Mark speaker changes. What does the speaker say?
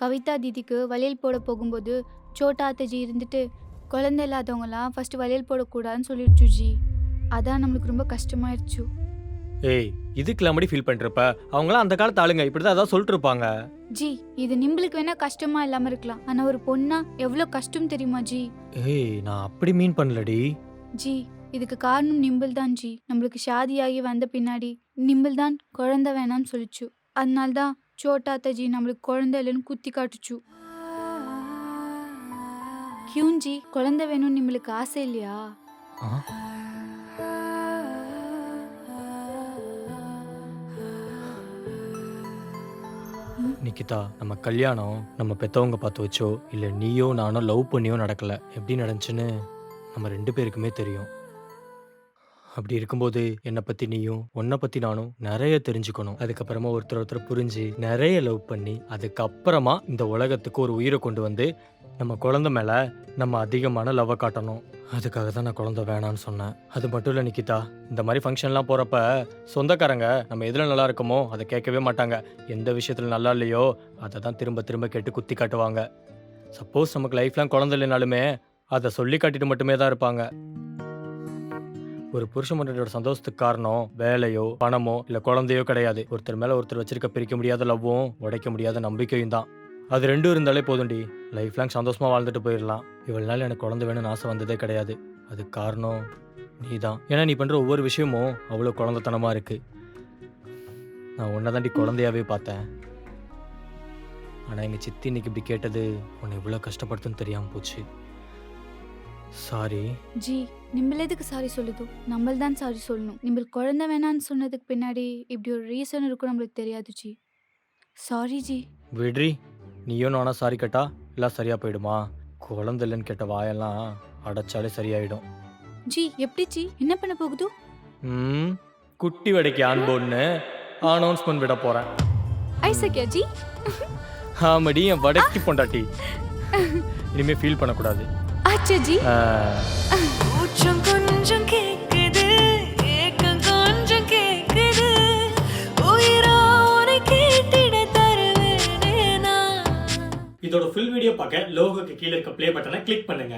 Speaker 1: கவிதா தீதிக்கு வளையல் போட போகும்போது சோட்டா அத்தைஜி இருந்துட்டு குழந்தை இல்லாதவங்கலாம் ஃபர்ஸ்ட் வளையல் போடக்கூடாதுன்னு சொல்லிடுச்சு ஜி. அதான் நம்மளுக்கு ரொம்ப கஷ்டமாயிருச்சு.
Speaker 2: ஏய் இதுக்கெல்லாம் மடி ஃபீல் பண்ணிருப்ப. அவங்களாம் அந்த காலத்து ஆளுங்க இப்படிதான் ஏதாவது சொல்லிட்டு இருப்பாங்க.
Speaker 1: ஜி இது நிம்பளுக்கு வேணா கஷ்டமா இல்லாம இருக்கலாம், ஆனா ஒரு பொண்ணா எவ்வளவு கஷ்டம் தெரியுமா ஜி.
Speaker 2: ஏய் நான் அப்படி மீன் பண்ணலடி.
Speaker 1: ஜி இதுக்கு காரணம் நிம்பிள் தான் ஜி. நம்மளுக்கு ஷாதியாகி வந்த பின்னாடி நிம்பிள் தான் குழந்தை வேணாம்னு சொல்லிச்சு. அதனால தான் சோட்டா அத்தைஜி நம்மளுக்கு குழந்தை இல்லைன்னு குத்தி காட்டுச்சு. கியூன் ஜி குழந்தை வேணும்னு நிம்பளுக்கு ஆசை இல்லையா?
Speaker 2: ஆ? நிக்கிதா, நம்ம கல்யாணம் நம்ம பெத்தவங்க பார்த்து வச்சோ இல்ல நீயோ நானோ லவ் பண்ணியோ நடக்கல. எப்படி நடந்துச்சுன்னு நம்ம 2 பேருக்குமே தெரியும். அப்படி இருக்கும்போது என்னை பத்தி நீயும் உன்னை பத்தி நானும் நிறைய தெரிஞ்சுக்கணும். அதுக்கப்புறமா ஒருத்தர் புரிஞ்சு நிறைய லவ் பண்ணி அதுக்கப்புறமா இந்த உலகத்துக்கு ஒரு உயிரை கொண்டு வந்து நம்ம குழந்தை மேல நம்ம அதிகமான லவ்வை காட்டணும். அதுக்காக தான் நான் குழந்தை வேணான்னு சொன்னேன். அது மட்டும் இல்லை நிக்கிதா, இந்த மாதிரி ஃபங்க்ஷன்லாம் போறப்ப சொந்தக்காரங்க நம்ம எதுல நல்லா இருக்கோமோ அதை கேட்கவே மாட்டாங்க. எந்த விஷயத்துல நல்லா இல்லையோ அதை தான் திரும்ப திரும்ப கேட்டு குத்தி காட்டுவாங்க. சப்போஸ் நமக்கு லைஃப்லாம் குழந்தை இல்லைனாலுமே அதை சொல்லி காட்டிட்டு மட்டுமே தான் இருப்பாங்க. ஒரு புருஷ மனைவியோட சந்தோஷத்துக்கு காரணம் வேலையோ பணமோ இல்ல குழந்தையோ கிடையாது. ஒருத்தர் மேல ஒருத்தர் வச்சிருக்க பிரிக்க முடியாத லவ்வும் உடைக்க முடியாத நம்பிக்கையும் தான். அது ரெண்டும் இருந்தாலே போதும்டி, லைஃப் லாங் சந்தோஷமா வாழ்ந்துட்டு போயிடலாம். இவ்வளவு நாள் எனக்கு குழந்தை வேணும்னு ஆசை வந்ததே கிடையாது. அது காரணம் நீ தான். ஏன்னா நீ பண்ற ஒவ்வொரு விஷயமும் அவ்வளோ குழந்தைத்தனமா இருக்கு. நான் உன்னை தாண்டி குழந்தையாவே பார்த்தேன். ஆனா எங்க சித்தி இன்னைக்கு இப்படி கேட்டது உன்னை இவ்வளவு கஷ்டப்படுத்துன்னு தெரியாம போச்சு. சாரி.
Speaker 1: ஜி நிம்பள் எதுக்கு சாரி சொல்லுதோ? நம்மள் தான் சாரி சொல்லணும். நிம்பள் குழந்தை வேணான்னு சொன்னதுக்கு பின்னாடி இப்படி ஒரு ரீசன் இருக்கும் நம்மளுக்கு தெரியாது ஜி. Sorry G.
Speaker 2: விட்ரி, நீயும் நானா சாரி கேட்டா எல்லாம் சரியா போயிடுமா? குழந்தை இல்லைன்னு கேட்ட வாயெல்லாம் அடைச்சாலே சரியாயிடும்.
Speaker 1: ஜி எப்படி ஜி என்ன பண்ண போகுது?
Speaker 2: குட்டி வடைக்கு ஆன்போன்னு அனௌன்ஸ்மெண்ட் விட போறேன்.
Speaker 1: ஐசக்கியா ஜி?
Speaker 2: ஆமாடி, என் வடக்கி பொண்டாட்டி. இனிமே ஃபீல் பண்ணக்கூடாது.
Speaker 1: ஆச்சா ஜி.
Speaker 3: கூச்சம் கொஞ்சம் கேக்குது, ஏக்கம் கொஞ்சம் கேக்குது, உயிரா உன்னை கேட்டிட தருவேனே நான்.
Speaker 2: இதோட ஃபுல் வீடியோ பார்க்க லோகோக்கு கீழே இருக்க ப்ளே பட்டனை கிளிக் பண்ணுங்க.